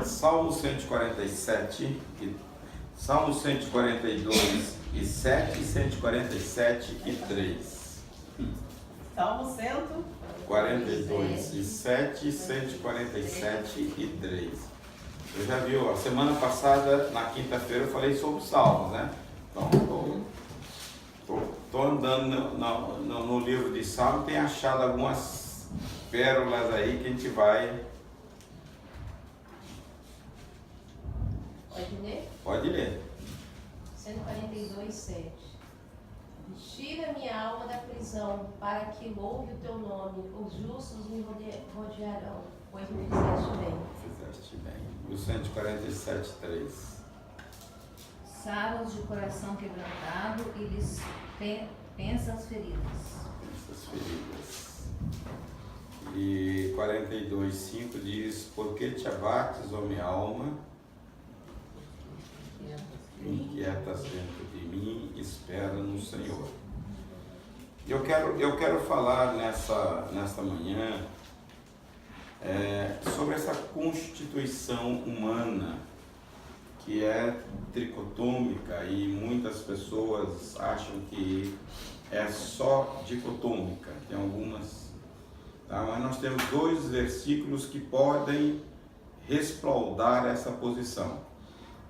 Salmo 147, Salmo 142 e 7, 147 e 3. Salmo 42 e 7, 147 e 3. Eu já viu, a semana passada, na quinta-feira, eu falei sobre os salmos, né? Então, estou andando no livro de Salmo, tenho achado algumas pérolas aí que a gente vai... Pode ler? Pode ler. 142, 7. Tira minha alma da prisão, para que louve o teu nome. Os justos me rodearão, pois me fizeste bem. Fizeste bem. E o 147, 3. Sara-os de coração quebrantado e lhes pensa as feridas. Essas feridas. E 42, 5 diz: por que te abates, ó minha alma? Inquietas dentro de mim, espera no Senhor. Eu quero falar nesta manhã sobre essa constituição humana que é tricotômica, e muitas pessoas acham que é só dicotômica. Tem algumas, tá? Mas nós temos dois versículos que podem respaldar essa posição.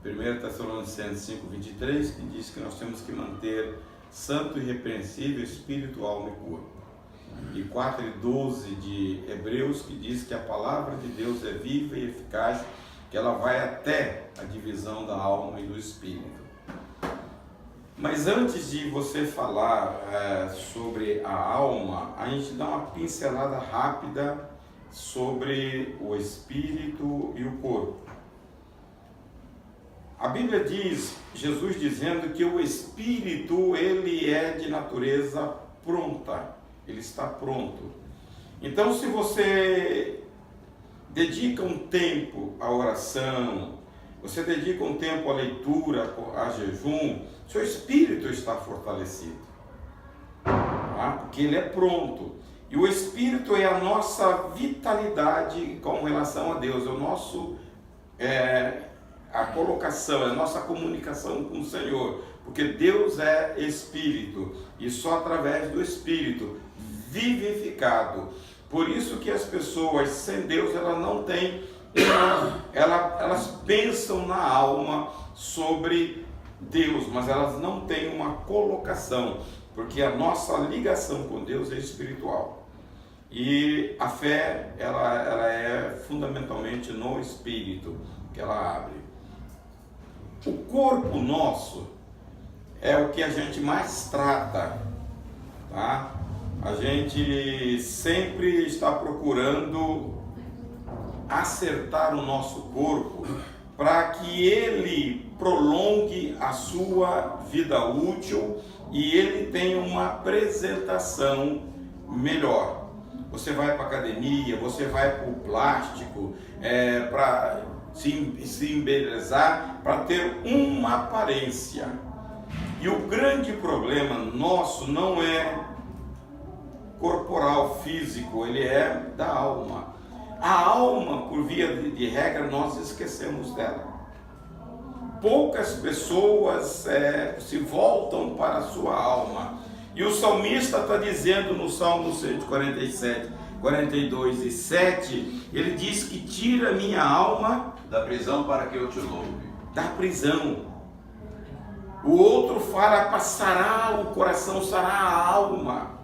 1 Tessalonicenses 5, 23, que diz que nós temos que manter santo e irrepreensível espírito, alma e corpo. E 4 e 12 de Hebreus, que diz que a palavra de Deus é viva e eficaz, que ela vai até a divisão da alma e do espírito. Mas antes de você falar sobre a alma, a gente dá uma pincelada rápida sobre o espírito e o corpo. A Bíblia diz, Jesus dizendo que o Espírito, ele é de natureza pronta, ele está pronto. Então, se você dedica um tempo à oração, você dedica um tempo à leitura, a jejum, seu Espírito está fortalecido, tá? Porque ele é pronto. E o Espírito é a nossa vitalidade com relação a Deus, é o nosso... a colocação, é a nossa comunicação com o Senhor, porque Deus é Espírito, e só através do Espírito vivificado. Por isso que as pessoas sem Deus, elas não têm elas pensam na alma sobre Deus, mas elas não têm uma colocação, porque a nossa ligação com Deus é espiritual. E a fé, ela é fundamentalmente no Espírito que ela abre. O corpo nosso é o que a gente mais trata, tá? A gente sempre está procurando acertar o nosso corpo para que ele prolongue a sua vida útil e ele tenha uma apresentação melhor. Você vai para a academia, você vai para o plástico, para se embelezar, para ter uma aparência. E o grande problema nosso não é corporal, físico, ele é da alma. A alma, por via de regra, nós esquecemos dela. Poucas pessoas se voltam para a sua alma. E o salmista está dizendo no Salmo 147, 42 e 7, ele diz que tira minha alma da prisão para que eu te louve. Da prisão. O outro fala, passará o coração, sará a alma.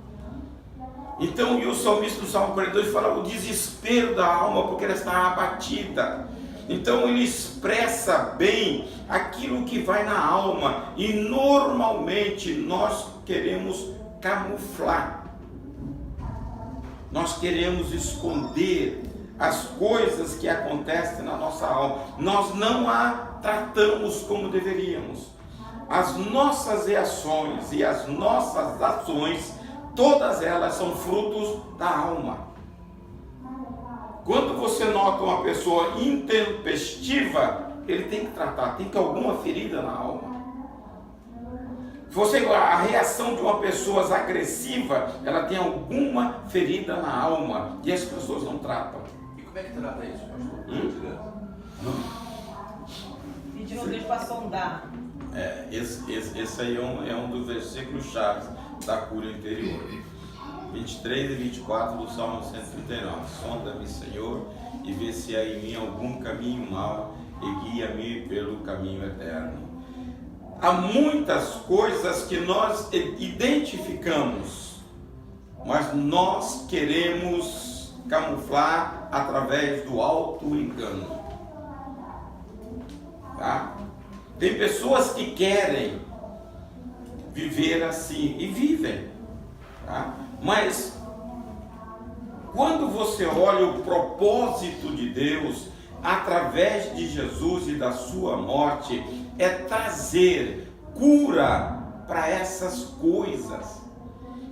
Então, e o salmista do Salmo 42 fala o desespero da alma, porque ela está abatida. Então ele expressa bem aquilo que vai na alma, e normalmente nós queremos camuflar, nós queremos esconder as coisas que acontecem na nossa alma, nós não a tratamos como deveríamos. As nossas reações e as nossas ações, todas elas são frutos da alma. Quando você nota uma pessoa intempestiva, ele tem que tratar, tem que ter alguma ferida na alma. A reação de uma pessoa agressiva, ela tem alguma ferida na alma, e as pessoas não tratam. E como é que trata isso, pastor? Pedindo Deus para sondar. Esse aí é um dos versículos chaves da cura interior. 23 e 24 do Salmo 139. Sonda-me, Senhor, e vê se há em mim algum caminho mau e guia-me pelo caminho eterno. Há muitas coisas que nós identificamos, mas nós queremos camuflar através do auto-engano. Tá? Tem pessoas que querem viver assim e vivem, tá? Mas quando você olha o propósito de Deus através de Jesus e da sua morte, é trazer cura para essas coisas.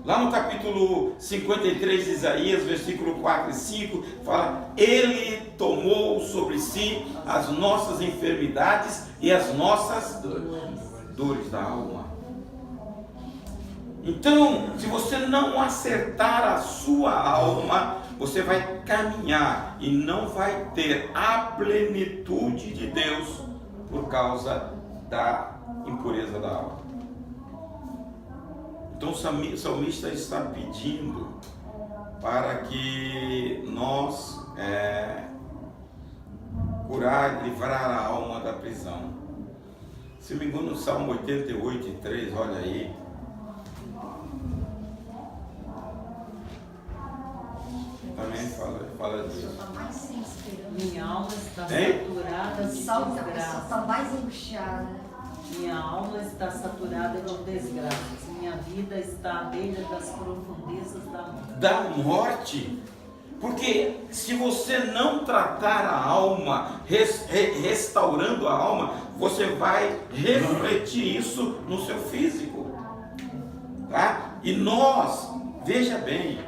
Lá no capítulo 53 de Isaías, versículo 4 e 5, fala: Ele tomou sobre si as nossas enfermidades e as nossas dores da alma. Então, se você não acertar a sua alma, você vai caminhar e não vai ter a plenitude de Deus por causa da impureza da alma. Então o salmista está pedindo para que nós livrar a alma da prisão. Se me engano, no Salmo 88:3, olha aí. Também fala disso. Está mais sem esperança. Minha alma está Hein? saturada de Salmo da pessoa desgraça. está mais angustiada. Minha alma está saturada de desgraças. Minha vida está à beira das profundezas da morte. Da morte. Porque se você não tratar a alma, restaurando a alma, você vai refletir isso no seu físico. Tá? E nós, veja bem,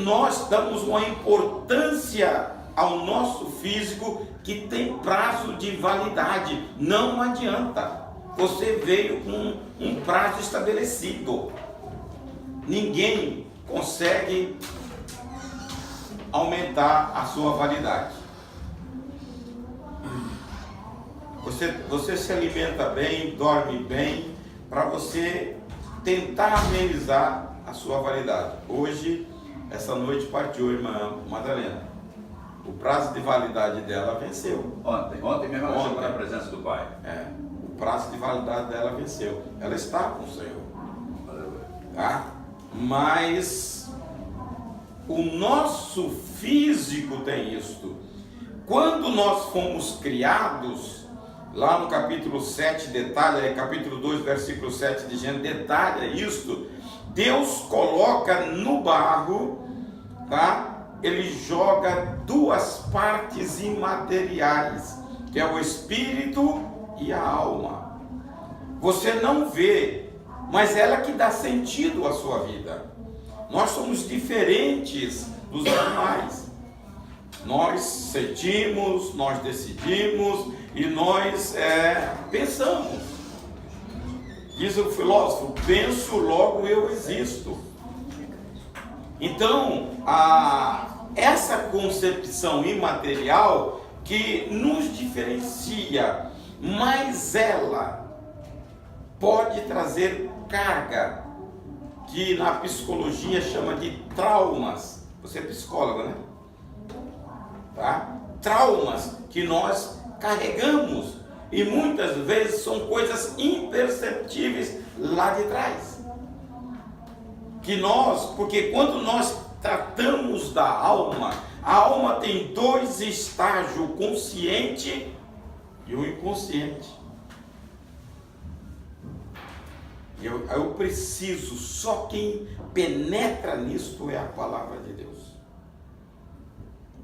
nós damos uma importância ao nosso físico que tem prazo de validade. Não adianta. Você veio com um prazo estabelecido. Ninguém consegue aumentar a sua validade. Você se alimenta bem, dorme bem, para você tentar amenizar a sua validade. Hoje, essa noite partiu a irmã Madalena. O prazo de validade dela venceu. Ontem mesmo ela chegou na presença do Pai. O prazo de validade dela venceu. Ela está com o Senhor. Tá? Mas o nosso físico tem isto. Quando nós fomos criados, lá no capítulo 7, detalha, capítulo 2, versículo 7 de Gênesis, detalha isto. Deus coloca no barro, tá? Ele joga duas partes imateriais, que é o espírito e a alma. Você não vê, mas ela que dá sentido à sua vida. Nós somos diferentes dos animais. Nós sentimos, nós decidimos e nós pensamos. Diz o filósofo: penso, logo eu existo. Então, essa concepção imaterial que nos diferencia, mas ela pode trazer carga, que na psicologia chama de traumas. Você é psicóloga, né? Tá? Traumas que nós carregamos e muitas vezes são coisas imperceptíveis lá de trás. Porque quando nós tratamos da alma, a alma tem dois estágios, o consciente e o inconsciente. Eu preciso, só quem penetra nisto é a palavra de Deus.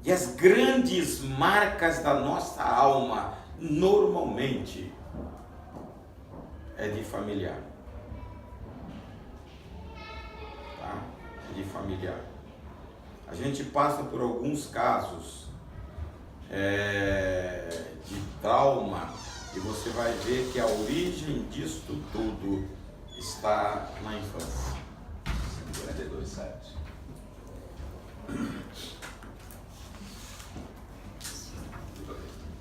E as grandes marcas da nossa alma, normalmente, é de familiar. Tá? De familiar. A gente passa por alguns casos de trauma e você vai ver que a origem disto tudo está na infância. 42:7.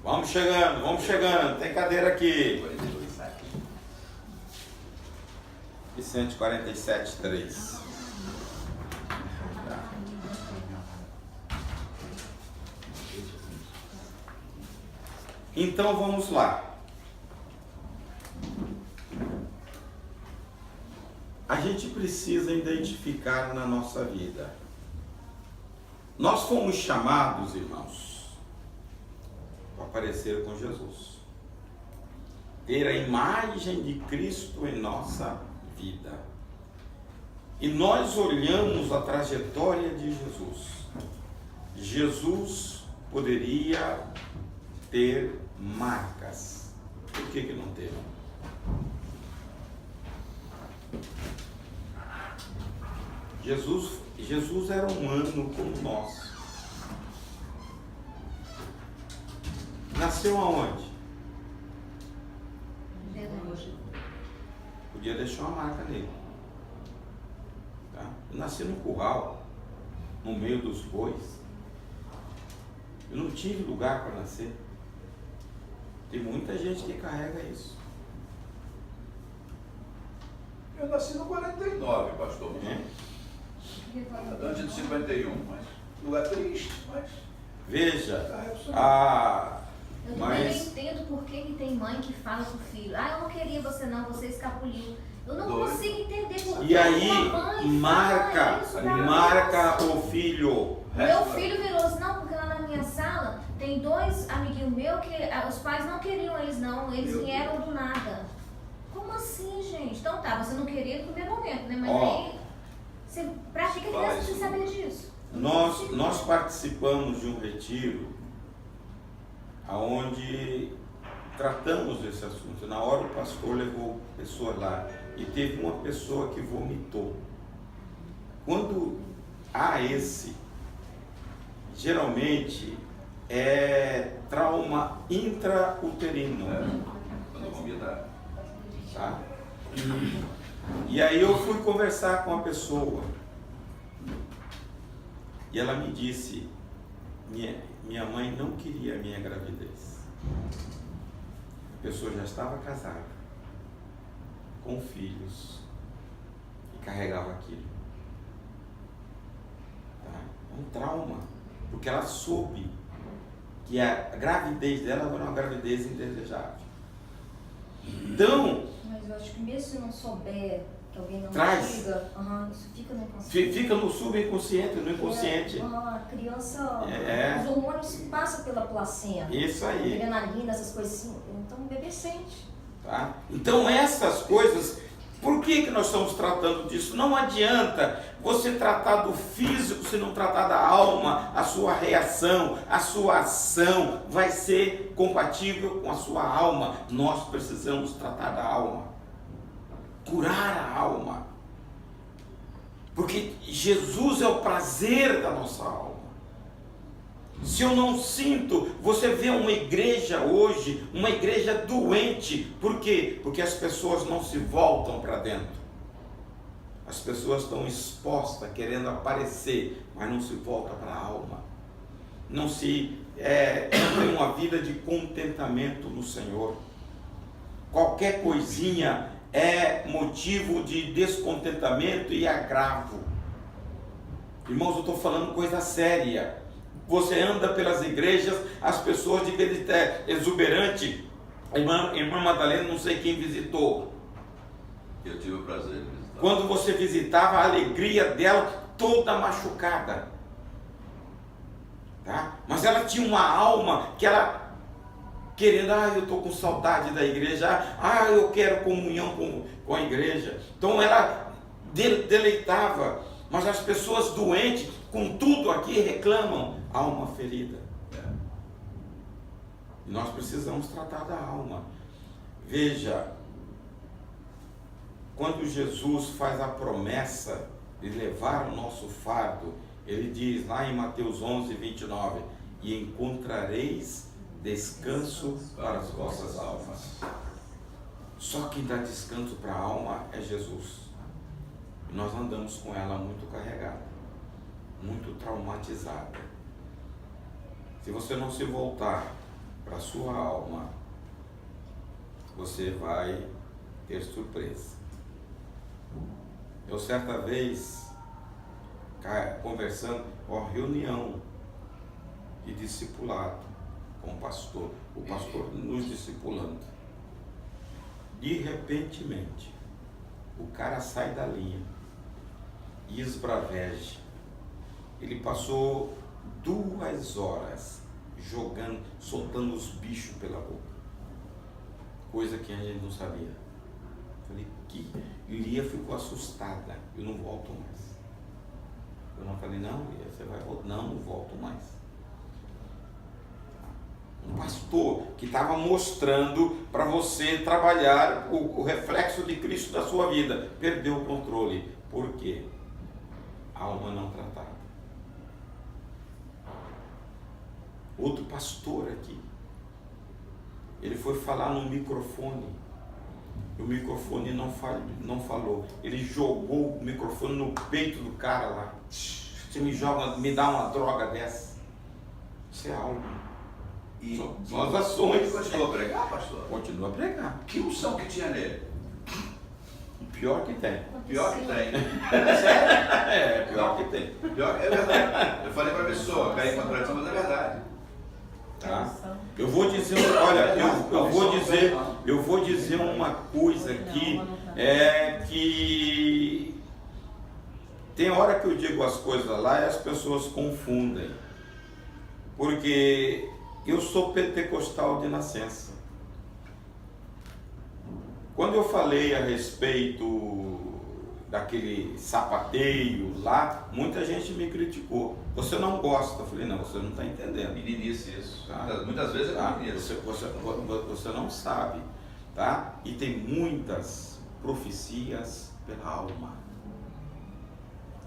Vamos chegando. Tem cadeira aqui. 42, 7. Vicente 47, 3. Então vamos lá. A gente precisa identificar na nossa vida. Nós fomos chamados, irmãos, para parecer com Jesus. Ter a imagem de Cristo em nossa vida. E nós olhamos a trajetória de Jesus. Jesus poderia ter marcas. Por que não teve? Jesus era humano como nós. Nasceu aonde? Podia deixar uma marca nele. Tá? Eu nasci no curral, no meio dos bois. Eu não tive lugar para nascer. Tem muita gente que carrega isso. Eu nasci no 49, pastor. É? Antes de 51, mas lugar triste, mas... Veja, Eu também mas não entendo por que tem mãe que fala pro filho: ah, eu não queria você não, você escapuliu. Eu não Doido. consigo entender por que e aí uma mãe marca fala isso pra marca criança. o filho. Meu filho virou assim: não, porque lá na minha sala tem 2 amiguinhos meus que os pais não queriam eles não, eles Meu vieram do nada. Como assim, gente? Então tá, você não queria no primeiro momento, né? Mas Ó, aí, pra que a criança precisa saber disso? Nós participamos de um retiro onde tratamos desse assunto. Na hora o pastor levou pessoas lá e teve uma pessoa que vomitou. Quando há geralmente é trauma intrauterino. Quando vomita. Tá? E aí eu fui conversar com a pessoa e ela me disse: minha mãe não queria a minha gravidez. A pessoa já estava casada, com filhos e carregava aquilo. Tá? É um trauma, porque ela soube que a gravidez dela era uma gravidez indesejável. Então, Mas eu acho que mesmo se não souber, que alguém não Traz. diga, isso fica no inconsciente. fica no subconsciente, no inconsciente. A criança, É. os hormônios passam pela placenta. Isso aí. Adrenalina, essas coisas assim. Então o bebê sente. Tá? Então essas coisas, por que nós estamos tratando disso? Não adianta você tratar do físico se não tratar da alma. A sua reação, a sua ação vai ser compatível com a sua alma. Nós precisamos tratar da alma, curar a alma, porque Jesus é o prazer da nossa alma. Se eu não sinto, você vê uma igreja hoje, uma igreja doente. Por quê? Porque as pessoas não se voltam para dentro. As pessoas estão expostas, querendo aparecer, mas não se volta para a alma. Não se tem uma vida de contentamento no Senhor. Qualquer coisinha é motivo de descontentamento e agravo. Irmãos, eu estou falando coisa séria. Você anda pelas igrejas, as pessoas de vez exuberante. Irmã Madalena, não sei quem visitou. Eu tive o prazer de visitar. Quando você visitava, a alegria dela toda machucada. Tá? Mas ela tinha uma alma que ela querendo, eu estou com saudade da igreja, eu quero comunhão com a igreja. Então ela deleitava. Mas as pessoas doentes, com tudo aqui, reclamam, alma ferida. E nós precisamos tratar da alma. Veja, quando Jesus faz a promessa de levar o nosso fardo, ele diz lá em Mateus 11, 29, e encontrareis descanso para as vossas almas. Só quem dá descanso para a alma é Jesus. E nós andamos com ela muito carregada, muito traumatizada. Se você não se voltar para a sua alma, você vai ter surpresa. Eu certa vez, conversando, reunião de discipulado com o pastor nos discipulando. De repentemente, o cara sai da linha e esbraveja. Ele passou 2 horas jogando, soltando os bichos pela boca. Coisa que a gente não sabia. Falei, que Lia ficou assustada. Eu não volto mais. Eu não falei, não, Lia, você vai voltar. Não volto mais. Um pastor que estava mostrando para você trabalhar o reflexo de Cristo da sua vida, perdeu o controle. Por quê? Alma não tratada. Outro pastor aqui, ele foi falar no microfone, e o microfone não falou. Ele jogou o microfone no peito do cara lá. Você me dá uma droga dessa. Isso é alma. E são as ações. Continua a pregar, pastor? Continua a pregar. Que unção que tinha nele? O pior que tem. Pior que tem. É sério? É, pior que tem. Pior, é verdade. Eu falei para a pessoa, caí em contradição, mas é verdade. Tá? Eu vou dizer, olha, eu vou dizer uma coisa aqui, que tem hora que eu digo as coisas lá e as pessoas confundem, porque eu sou pentecostal de nascença. Quando eu falei a respeito daquele sapateio lá, muita gente me criticou. Você não gosta? Eu falei, não, você não está entendendo. Meninice isso. Tá? Muitas vezes é meninice. Você não sabe, tá? E tem muitas profecias pela alma.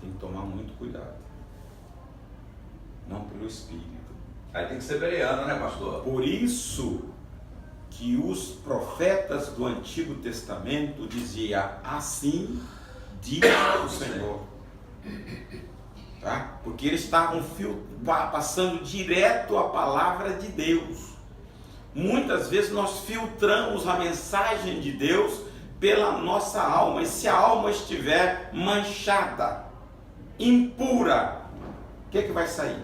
Tem que tomar muito cuidado. Não pelo espírito. Aí tem que ser bereano, né, pastor? Por isso que os profetas do Antigo Testamento diziam assim diz o Senhor, tá? Porque eles estavam passando direto a palavra de Deus. Muitas vezes nós filtramos a mensagem de Deus pela nossa alma, e se a alma estiver manchada, impura, o que vai sair?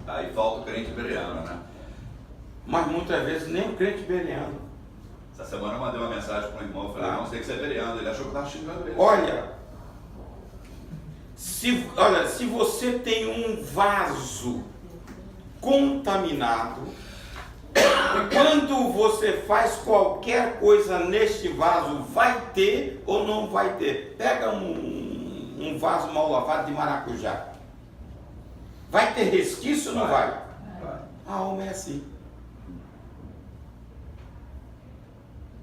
Aí falta o crente bereano, né? Mas muitas vezes nem o crente bereano. Essa semana eu mandei uma mensagem para um irmão, eu falei, não, você tem que ser bereano. Ele achou que eu estava xingando ele. Olha, se você tem um vaso contaminado, quando você faz qualquer coisa neste vaso, vai ter ou não vai ter? Pega um vaso mal lavado de maracujá. Vai ter resquício ou não vai? Vai. A alma é assim.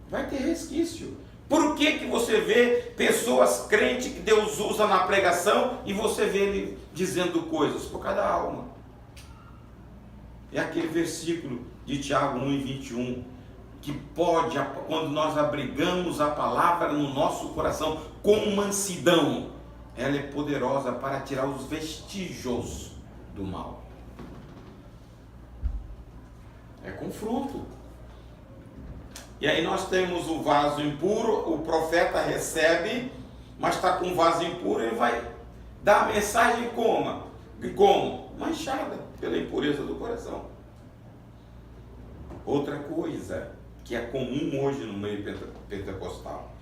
Vai ter resquício. Por que você vê pessoas crentes que Deus usa na pregação e você vê ele dizendo coisas? Por causa da alma. É aquele versículo de Tiago 1:21, que pode, quando nós abrigamos a palavra no nosso coração com mansidão, ela é poderosa para tirar os vestígios do mal. É confronto. E aí nós temos o vaso impuro, o profeta recebe, mas está com o vaso impuro, ele vai dar a mensagem como? Manchada pela impureza do coração. Outra coisa que é comum hoje no meio pentecostal.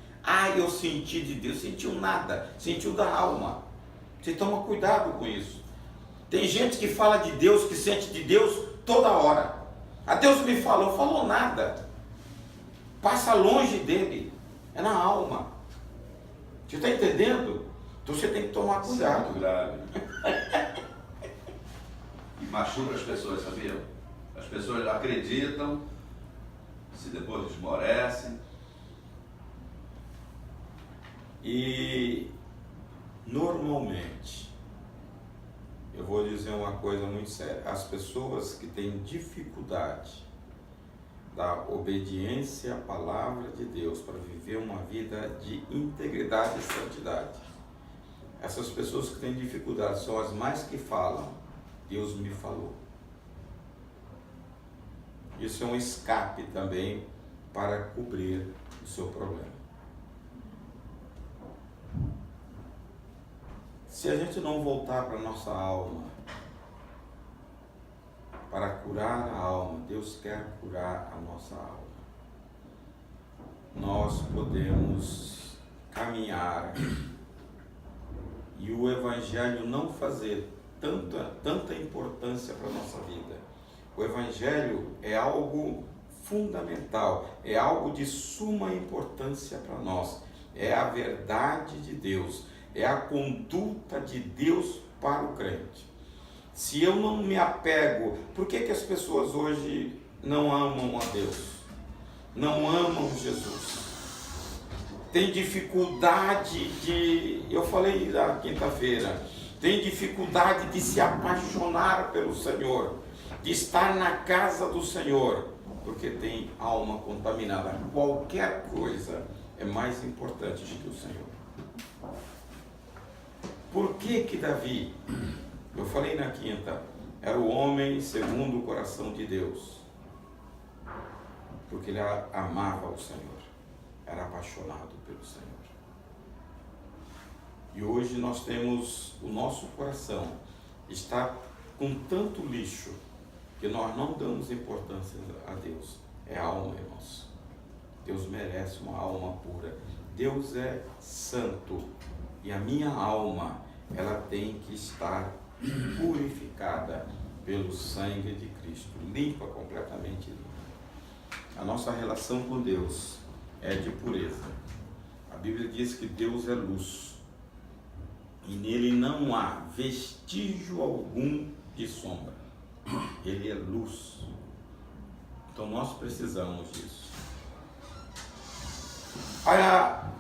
Eu senti de Deus, sentiu nada, sentiu da alma. Você toma cuidado com isso. Tem gente que fala de Deus, que sente de Deus toda hora. Deus me falou nada. Passa longe dele, é na alma. Você está entendendo? Então você tem que tomar cuidado. Muito grave. E machuca as pessoas, sabia? As pessoas acreditam, se depois desmorecem. E normalmente, eu vou dizer uma coisa muito séria, as pessoas que têm dificuldade da obediência à palavra de Deus para viver uma vida de integridade e santidade, essas pessoas que têm dificuldade são as mais que falam, Deus me falou. Isso é um escape também para cobrir o seu problema. Se a gente não voltar para a nossa alma, para curar a alma, Deus quer curar a nossa alma. Nós podemos caminhar e o Evangelho não fazer tanta importância para a nossa vida. O Evangelho é algo fundamental, é algo de suma importância para nós. É a verdade de Deus, é a conduta de Deus para o crente. Se eu não me apego, por que as pessoas hoje não amam a Deus? Não amam Jesus? Tem dificuldade de, eu falei na quinta-feira, tem dificuldade de se apaixonar pelo Senhor, de estar na casa do Senhor, porque tem alma contaminada. Qualquer coisa é mais importante do que o Senhor. Por que Davi, eu falei na quinta, era o homem segundo o coração de Deus? Porque ele amava o Senhor, era apaixonado pelo Senhor. E hoje nós temos, o nosso coração está com tanto lixo que nós não damos importância a Deus. É a alma, irmãos. Deus merece uma alma pura. Deus é santo e a minha alma, ela tem que estar purificada pelo sangue de Cristo, limpa, completamente limpa. A nossa relação com Deus é de pureza. A Bíblia diz que Deus é luz e nele não há vestígio algum de sombra. Ele é luz. Então nós precisamos disso. Olha,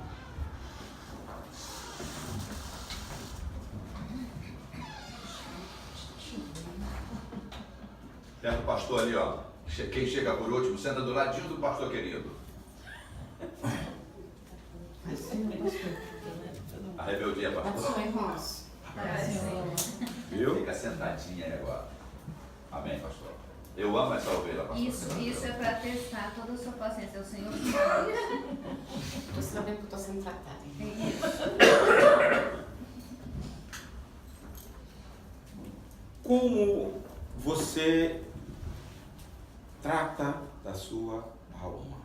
Tem o pastor ali, ó. Quem chega por último, senta do ladinho do pastor querido. A rebeldia, pastor. viu? Fica sentadinha aí agora. Amém, pastor. Eu amo essa ovelha, pastor. Isso é para testar toda a sua paciência. É o Senhor que Estou sabendo que estou sendo tratada. Como você trata da sua alma?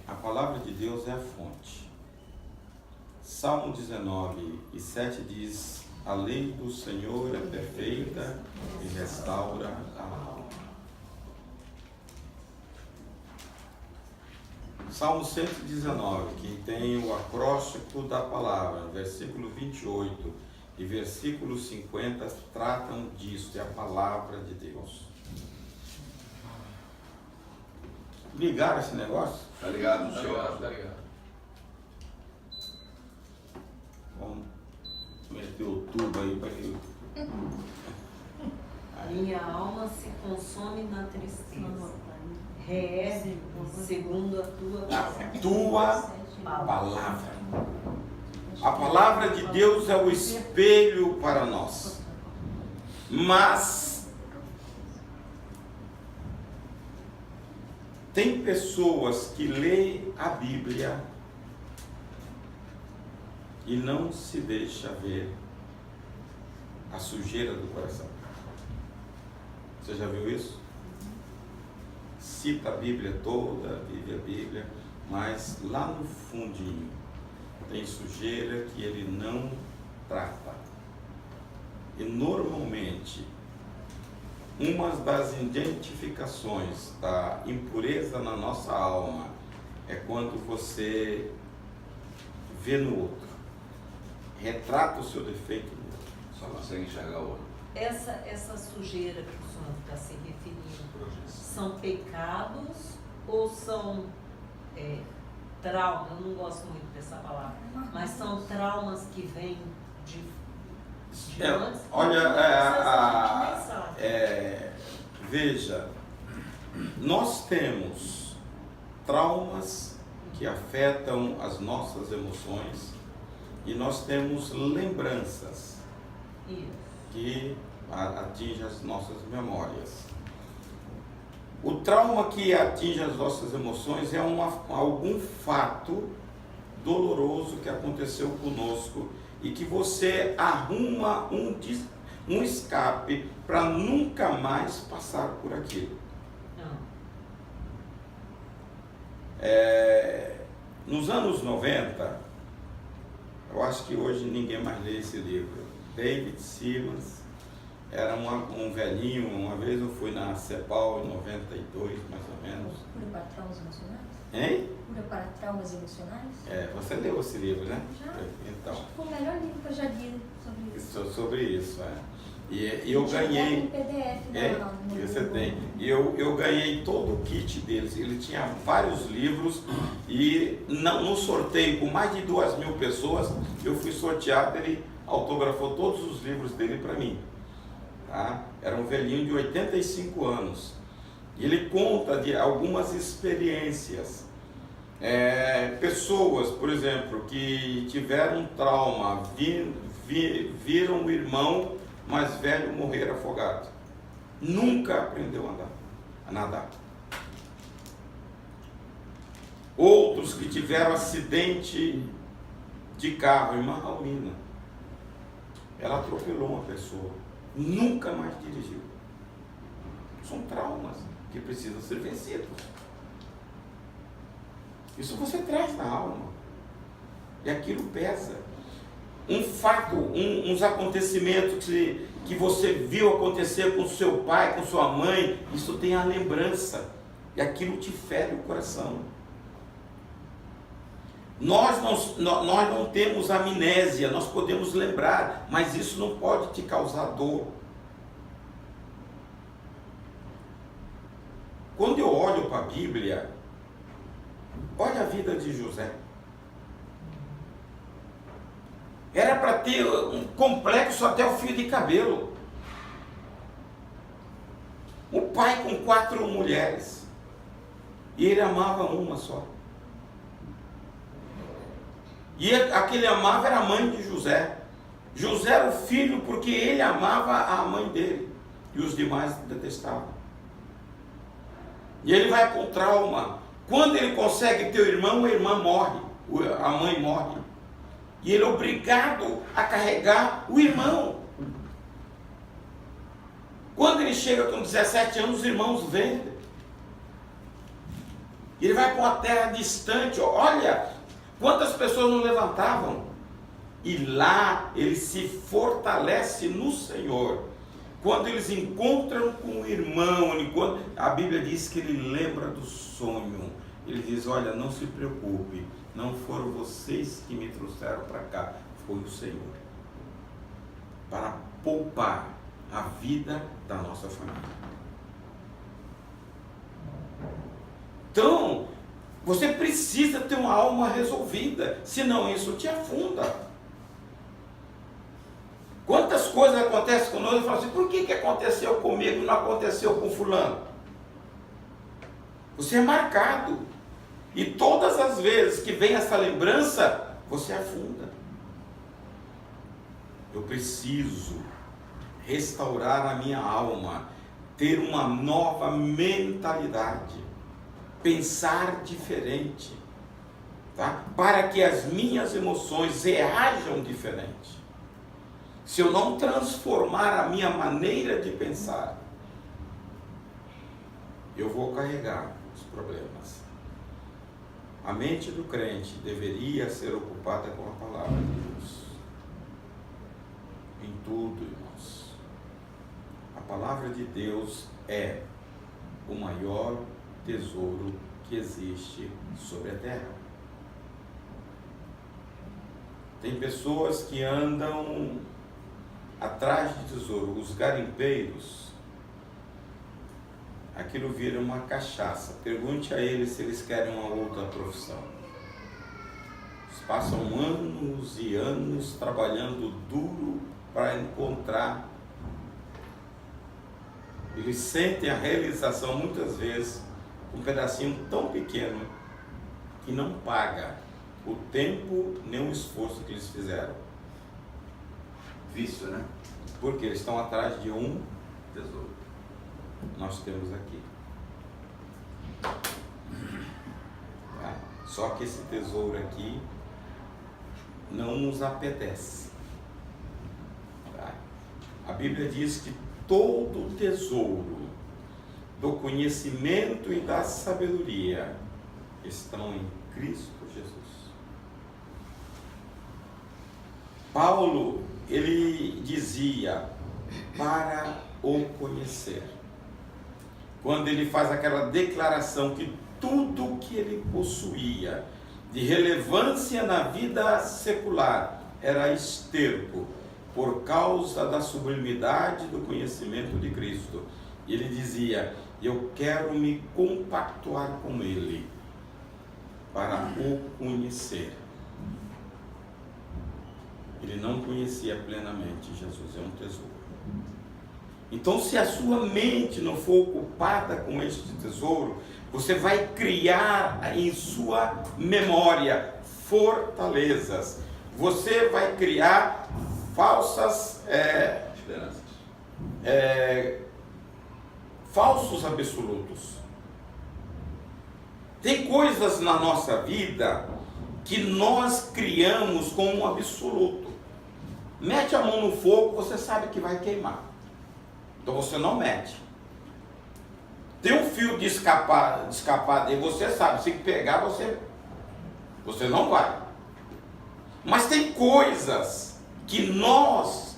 A palavra de Deus é a fonte. Salmo 19:7 diz: a lei do Senhor é perfeita e restaura a alma. Salmo 119, que tem o acróstico da palavra, versículo 28 e versículo 50, tratam disso, é a palavra de Deus. Ligaram esse negócio? Tá ligado, senhor? Tá ligado. Vamos meter o tubo aí para ele. Minha alma se consome na tristeza. Reergue segundo a tua Palavra. A palavra de Deus é o espelho para nós. Mas tem pessoas que leem a Bíblia e não se deixa ver a sujeira do coração. Você já viu isso? Cita a Bíblia toda, vive a Bíblia, mas lá no fundinho tem sujeira que ele não trata. E normalmente, uma das identificações da impureza na nossa alma é quando você vê no outro, retrata o seu defeito no outro. Só consegue enxergar o outro. Essa sujeira que o senhor está se referindo, são pecados ou são traumas? Eu não gosto muito dessa palavra, mas são traumas que vêm de antes? Veja, nós temos traumas que afetam as nossas emoções e nós temos lembranças Isso. que atingem as nossas memórias. O trauma que atinge as nossas emoções é algum fato doloroso que aconteceu conosco e que você arruma um escape para nunca mais passar por aquilo. Nos anos 90, eu acho que hoje ninguém mais lê esse livro. David Simmons era um velhinho. Uma vez eu fui na CEPAL em 92, mais ou menos. Cura para traumas emocionais? Hein? Cura para traumas emocionais? Você leu esse livro, né? Já. Então, Acho que foi o melhor livro que eu já li sobre isso. sobre isso, E eu ganhei. Em PDF, Que você tem. E eu ganhei todo o kit deles. Ele tinha vários livros e no sorteio, com mais de 2.000 pessoas, eu fui sorteado. Ele autografou todos os livros dele para mim. Tá? Era um velhinho de 85 anos. E ele conta de algumas experiências. Pessoas, por exemplo, que tiveram um trauma, viram o irmão mais velho morrer afogado. Nunca aprendeu a nadar. Outros que tiveram acidente de carro, irmã Raulina. Ela atropelou uma pessoa. Nunca mais dirigiu. São traumas que precisam ser vencidos. Isso você traz na alma. E aquilo pesa. Um fato, uns acontecimentos que você viu acontecer com seu pai, com sua mãe, isso tem a lembrança. E aquilo te fere o coração. Nós não temos amnésia, nós podemos lembrar, mas isso não pode te causar dor. Quando eu olho para a Bíblia, olha a vida de José. Era para ter um complexo até o fio de cabelo. O pai com 4 mulheres. E ele amava uma só. E a que ele amava era a mãe de José. José era o filho porque ele amava a mãe dele. E os demais detestavam. E ele vai com trauma. Quando ele consegue ter o irmão, a irmã morre. A mãe morre. E ele é obrigado a carregar o irmão. Quando ele chega com 17 anos, os irmãos vendem. Ele vai para uma terra distante. Olha, quantas pessoas não levantavam. E lá ele se fortalece no Senhor. Quando eles encontram com o irmão, a Bíblia diz que ele lembra do sonho. Ele diz, olha, não se preocupe. Não foram vocês que me trouxeram para cá, foi o Senhor. Para poupar a vida da nossa família. Então, você precisa ter uma alma resolvida, senão isso te afunda. Quantas coisas acontecem conosco e fala assim, por que aconteceu comigo e não aconteceu com fulano? Você é marcado. E todas as vezes que vem essa lembrança, você afunda. Eu preciso restaurar a minha alma, ter uma nova mentalidade, pensar diferente, tá? Para que as minhas emoções reajam diferente. Se eu não transformar a minha maneira de pensar, eu vou carregar os problemas. A mente do crente deveria ser ocupada com a palavra de Deus. Em tudo, irmãos. A palavra de Deus é o maior tesouro que existe sobre a terra. Tem pessoas que andam atrás de tesouro, os garimpeiros. Aquilo vira uma cachaça. Pergunte a eles se eles querem uma outra profissão. Eles passam anos e anos trabalhando duro para encontrar. Eles sentem a realização muitas vezes um pedacinho tão pequeno que não paga o tempo nem o esforço que eles fizeram. Vício, né? Porque eles estão atrás de um Tesouro. nós temos aqui. Tá? Só que esse tesouro aqui não nos apetece. Tá? A Bíblia diz que todo o tesouro do conhecimento e da sabedoria estão em Cristo Jesus. Paulo, ele dizia para o conhecer. Quando ele faz aquela declaração que tudo que ele possuía de relevância na vida secular era esterco por causa da sublimidade do conhecimento de Cristo. Ele dizia: eu quero me compactuar com ele para o conhecer. Ele não conhecia plenamente Jesus, é um tesouro. Então, se a sua mente não for ocupada com este tesouro, você vai criar em sua memória fortalezas. Você vai criar falsas Esperanças. Falsos absolutos. Tem coisas na nossa vida que nós criamos como um absoluto. Mete a mão no fogo, você sabe que vai queimar. Então você não mete. Tem um fio de escapado e você sabe, se pegar você não vai. Mas tem coisas que nós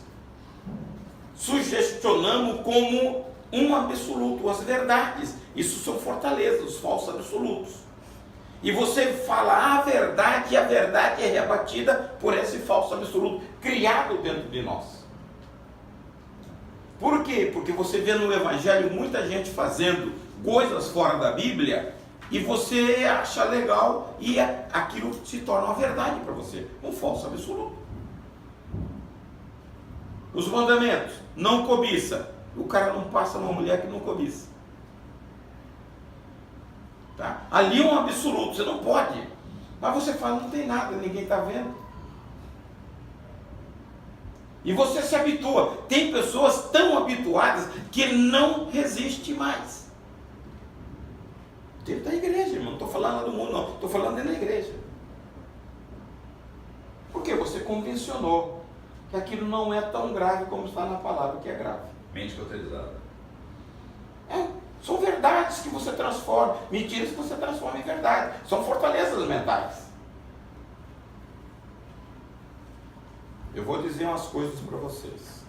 sugestionamos como um absoluto, as verdades. Isso são fortalezas, os falsos absolutos. E você fala a verdade, e a verdade é rebatida por esse falso absoluto criado dentro de nós. Por quê? Porque você vê no Evangelho muita gente fazendo coisas fora da Bíblia e você acha legal e aquilo se torna uma verdade para você, um falso absoluto. Os mandamentos: não cobiça. O cara não passa uma mulher que não cobiça. Tá? Ali é um absoluto, você não pode. Mas você fala, não tem nada, ninguém está vendo. E você se habitua. Tem pessoas tão habituadas que não resiste mais. Dentro da igreja, irmão. Não estou falando lá do mundo, não. Estou falando dentro da igreja. Porque você convencionou que aquilo não é tão grave como está na palavra que é grave. Mente cauterizada. São verdades que você transforma, mentiras que você transforma em verdade. São fortalezas mentais. Eu vou dizer umas coisas para vocês.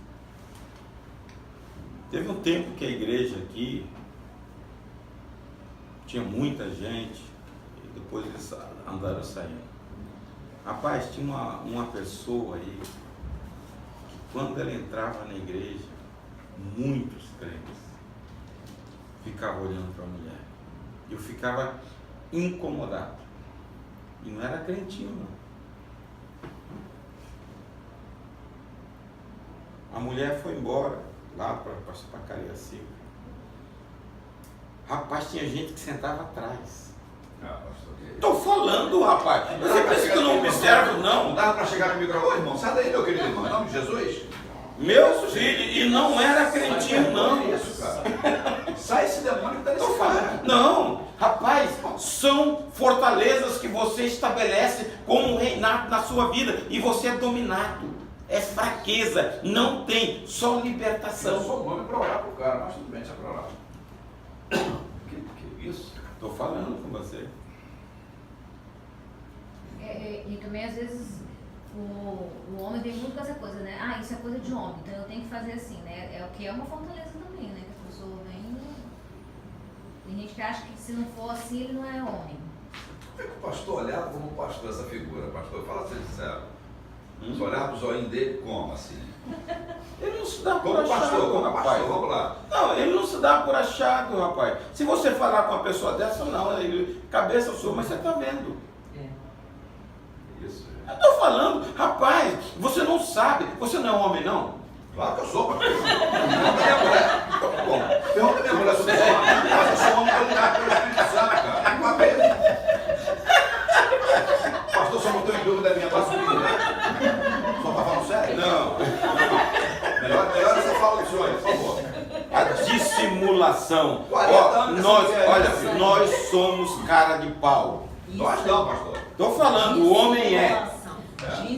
Teve um tempo que a igreja aqui tinha muita gente e depois eles andaram saindo. Rapaz, tinha uma pessoa aí que quando ela entrava na igreja, muitos crentes ficavam olhando para a mulher. Eu ficava incomodado. E não era crentinho, não. A mulher foi embora lá para Cariacica. Rapaz, tinha gente que sentava atrás. Estou falando, rapaz. Você pensa que eu não observo, não? Não dava para chegar no microfone, irmão? Sai daí, meu querido irmão. Em nome de Jesus. Meus filhos, e não era crentinho, não. É isso, cara. Sai esse demônio que está nesse cara. Não, rapaz, são fortalezas que você estabelece como um reinado na sua vida e você é dominado. É fraqueza, não tem, só libertação. Eu sou o nome para orar para o cara, mas tudo bem, deixa para orar. Que isso? Estou falando com você. E também às vezes o homem tem muito com essa coisa, né? Ah, isso é coisa de homem, então eu tenho que fazer assim, né? É o que é uma fortaleza também, né? Que a pessoa vem. Tem gente que acha que se não for assim, ele não é homem. Como é que o pastor olhava como pastor essa figura, pastor? Fala assim, sincero. Se olhar para os olhinhos dele, como assim? Ele não se dá por Como achado, pastor, como rapaz. pastor, vamos lá. Não, ele não se dá por achado, rapaz. Se você falar com uma pessoa dessa, não, ele, cabeça sua, mas você está vendo. Isso. Eu estou falando, rapaz, você não sabe, você não é homem, não? Claro que eu sou, pastor. Pergunta minha mulher. Pergunta minha mulher sobre isso. Mas eu sou homem dominado pelo Espírito Santo, cara. Uma vez. Pastor, só não estou em dúvida da minha masculinidade. Só está falando sério? Não. Melhor você fala do senhor aí, por favor. A manipulação. 40 Ó, anos nós, essa mulher, olha, isso nós somos cara de pau. Nós não, pastor. Estou falando, o homem é. Dissimulação.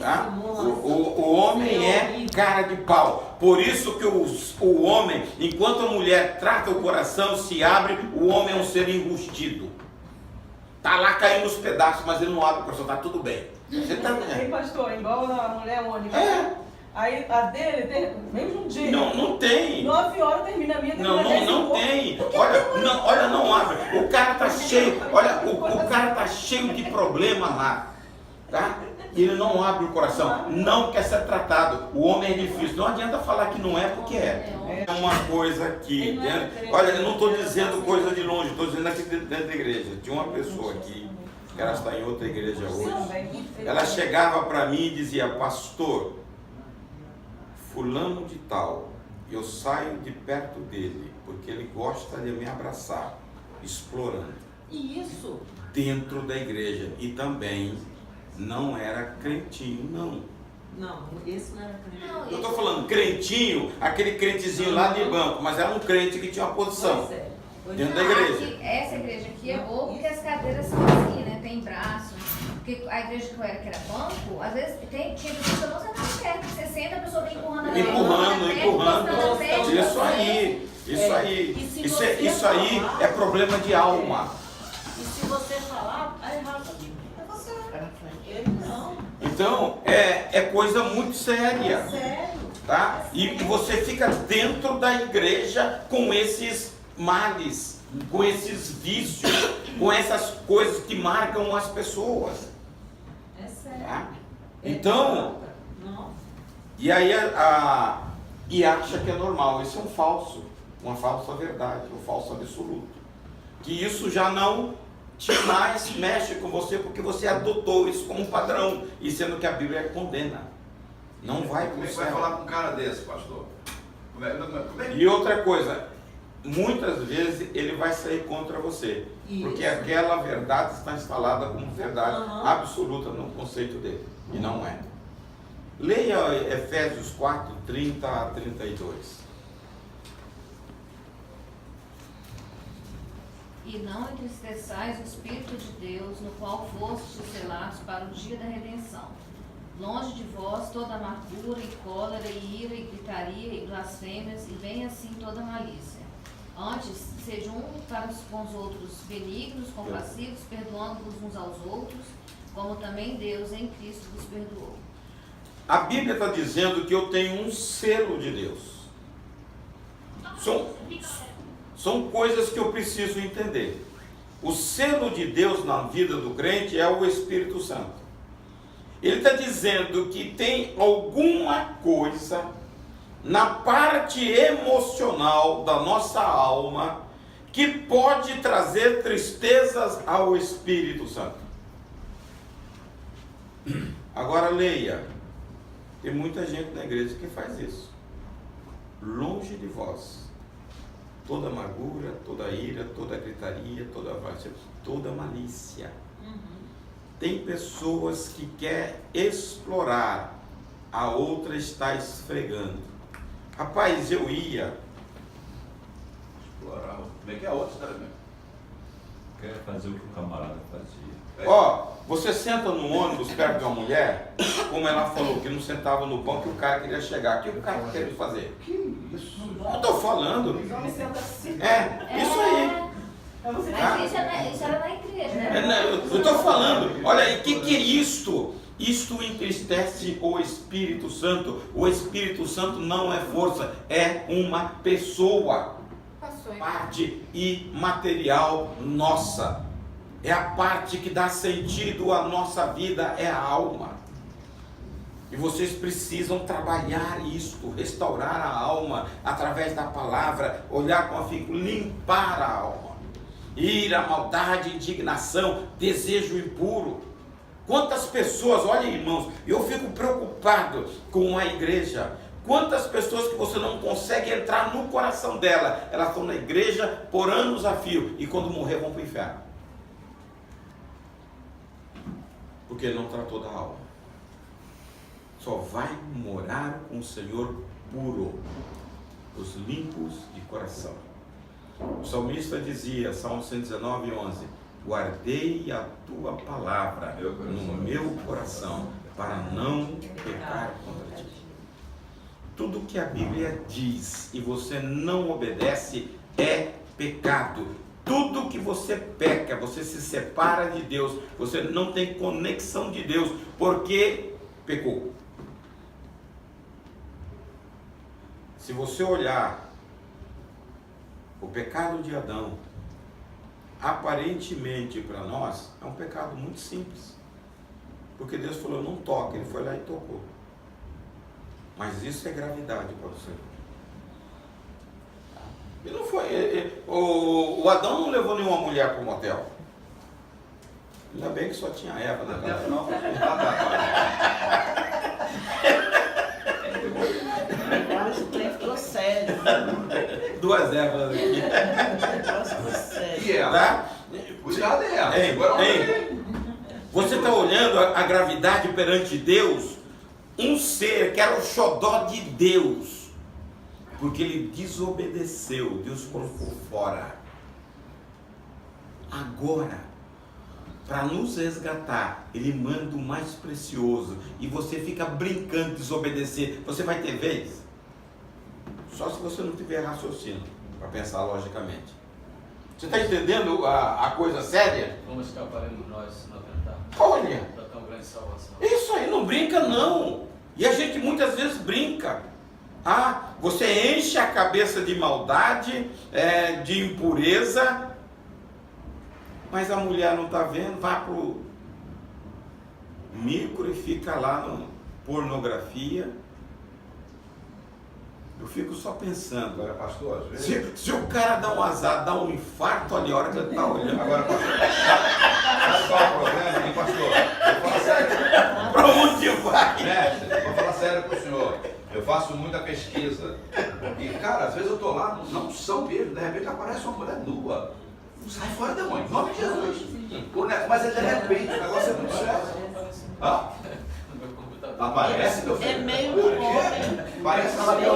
Tá? Dissimulação. O homem é cara de pau. Por isso que o homem, enquanto a mulher trata o coração, se abre, o homem é um ser enrustido. Tá lá caindo os pedaços, mas ele não abre o coração, tá tudo bem. Você tá Aí, pastor, igual a mulher única. É. Aí a dele, mesmo dia. Não tem. 9 horas termina a minha, termina Não 10 e tem. pouco. Olha, não abre. O cara tá cheio, olha, o cara tá cheio de problema lá, tá? E ele não abre o coração, não quer ser tratado. O homem é difícil. Não adianta falar que não é, porque é. É uma coisa aqui dentro. Olha, eu não estou dizendo coisa de longe, estou dizendo aqui dentro da igreja. Tinha uma pessoa aqui, que ela está em outra igreja hoje. Ela chegava para mim e dizia: pastor, fulano de tal, eu saio de perto dele, porque ele gosta de me abraçar, explorando. Isso. Dentro da igreja. E também não era crentinho, não. Não, esse não era crente. Não, Eu estou falando crentinho, aquele crentezinho lá de banco, mas era um crente que tinha uma posição Pois é. Pois dentro é. da igreja. Aqui, essa igreja aqui é boa porque as cadeiras são assim, né? Tem braço. Porque a igreja que eu era, que era banco, às vezes tinha pessoas que não sentavam perto. Você senta, a pessoa vem empurrando a Empurrando. Isso aí. E se você Isso aí falar- é problema de alma. E se você falar, tá errado. É você. Ele não. Então, é coisa muito séria. É sério. Tá? E você fica dentro da igreja com esses males, com esses vícios, com essas coisas que marcam as pessoas. É sério. Tá? Então, Não. e aí e acha que é normal. Isso é um falso, uma falsa verdade, um falso absoluto. Que isso já não te mais mexe com você, porque você adotou isso como um padrão, e sendo que a Bíblia condena. Não vai Como para é o que vai céu. falar com um cara desse, pastor? Como é que... E outra coisa, muitas vezes ele vai sair contra você, porque Isso. aquela verdade está instalada como verdade Aham. absoluta no conceito dele, e não é. Leia Efésios 4, 30 a 32. E não entristeçais o Espírito de Deus, no qual fostes selados para o dia da redenção. Longe de vós toda amargura, e cólera, e ira, e gritaria, e blasfêmias, e bem assim toda malícia. Antes, sejam para com os outros benignos, compassivos, perdoando-vos uns aos outros, como também Deus em Cristo vos perdoou. A Bíblia está dizendo que eu tenho um selo de Deus. São coisas que eu preciso entender. O selo de Deus na vida do crente é o Espírito Santo. Ele está dizendo que tem alguma coisa na parte emocional da nossa alma que pode trazer tristezas ao Espírito Santo. Agora leia. Tem muita gente na igreja que faz isso. Longe de vós toda amargura, toda ira, toda gritaria, toda malícia. Tem pessoas que querem explorar, a outra está esfregando. Rapaz, eu ia. Explorar. Como é que é a outra história mesmo? Quer fazer o que o camarada fazia. Ó, você senta no ônibus perto de uma mulher, como ela falou, que não sentava no banco e o cara queria chegar. O que o cara queria fazer? Que isso? Eu estou falando. Os homens sentam assim. É, isso aí. Aí você Mas isso era na igreja, né? Eu estou falando, olha, o que é isto? Isto entristece o Espírito Santo. O Espírito Santo não é força, é uma pessoa. Passou, hein? Parte imaterial nossa. É a parte que dá sentido à nossa vida, é a alma. E vocês precisam trabalhar isto, restaurar a alma através da palavra, olhar com afinco, limpar a alma. Ira, maldade, indignação, desejo impuro. Quantas pessoas, olha irmãos, eu fico preocupado com a igreja. Quantas pessoas que você não consegue entrar no coração dela, elas estão na igreja por anos a fio e quando morrer vão para o inferno. Porque ele não tratou da alma. Só vai morar com o Senhor puro, os limpos de coração. O salmista dizia, Salmo 119, 11: guardei a tua palavra no meu coração para não pecar contra ti. Tudo que a Bíblia diz e você não obedece é pecado. Tudo que você peca, você se separa de Deus, você não tem conexão de Deus, porque pecou. Se você olhar o pecado de Adão, aparentemente para nós é um pecado muito simples, porque Deus falou não toque, ele foi lá e tocou. Mas isso é gravidade para você. E não foi, o Adão não levou nenhuma mulher para o motel. Ainda bem que só tinha Eva naquela época. Agora esse trem ficou sério. Duas Evas aqui. O negócio ficou sério. E ela? Tá? Cuidado dela. Ei, Agora ei, você está olhando a gravidade perante Deus, um ser que era o xodó de Deus, porque ele desobedeceu, Deus colocou fora. Agora, para nos resgatar, ele manda o mais precioso, e você fica brincando de desobedecer. Você vai ter vez? Só se você não tiver raciocínio para pensar logicamente. Você está entendendo a coisa séria? Como escaparemos nós não tentar? Olha, Da tão grande salvação. isso aí não brinca não. E a gente muitas vezes brinca. Ah, você enche a cabeça de maldade, de impureza, mas a mulher não está vendo, vai pro micro e fica lá no pornografia. Eu fico só pensando. Agora, pastor, às vezes... Se o cara dá um azar, dá um infarto ali a hora que ele está olhando. Agora, pastor, sabe qual é o problema, hein, pastor? Eu falo sério. Para onde vai? Mestre, vou falar sério com o senhor. Eu faço muita pesquisa. E, cara, às vezes eu tô lá, não são mesmo, de repente aparece uma mulher nua. Sai fora, demônio, em nome de Jesus. Mas é de repente, o negócio é muito sério. Ah? Aparece, meu filho? É meio homem. Parece Pra você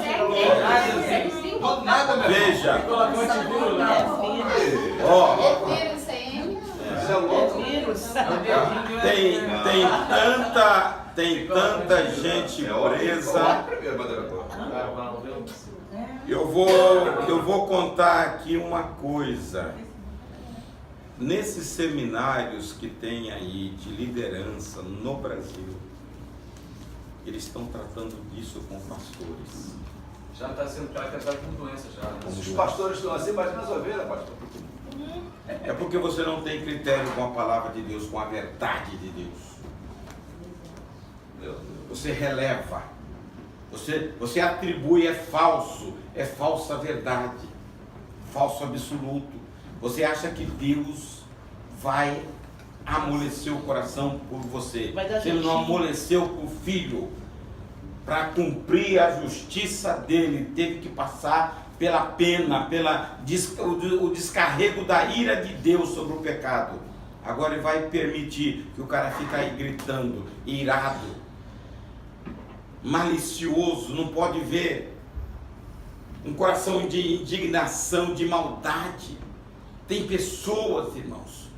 é quem? Do nada, meu irmão. Veja, É ó, Vírus, hein? Isso é louco. vírus. tem tanta gente presa. Primeiro, bandeira cor. Eu vou contar aqui uma coisa. Nesses seminários que tem aí de liderança no Brasil, eles estão tratando disso com pastores. Já está sendo tratado com doença já. Né? Os pastores estão assim, imagina as ovelhas, pastor. É porque você não tem critério com a palavra de Deus, com a verdade de Deus. Meu Deus. Você releva, você atribui, é falsa verdade, falso absoluto. Você acha que Deus vai amolecer o coração por você. Se ele não amoleceu com o filho, para cumprir a justiça dele, teve que passar pela pena, o descarrego da ira de Deus sobre o pecado. Agora ele vai permitir que o cara fique aí gritando, irado, malicioso, não pode ver um coração de indignação, de maldade. Tem pessoas, irmãos,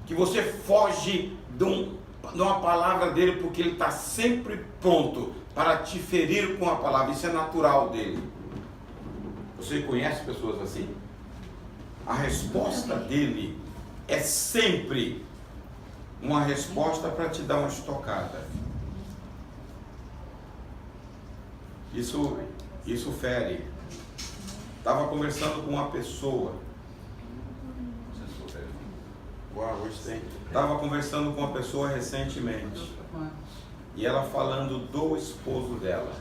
que você foge de uma palavra dele porque ele está sempre pronto para te ferir com a palavra. Isso é natural dele. Você conhece pessoas assim? A resposta dele é sempre uma resposta para te dar uma estocada. Isso fere. Estava conversando com uma pessoa. Uau, hoje tem. Estava conversando com uma pessoa recentemente. E ela falando do esposo dela.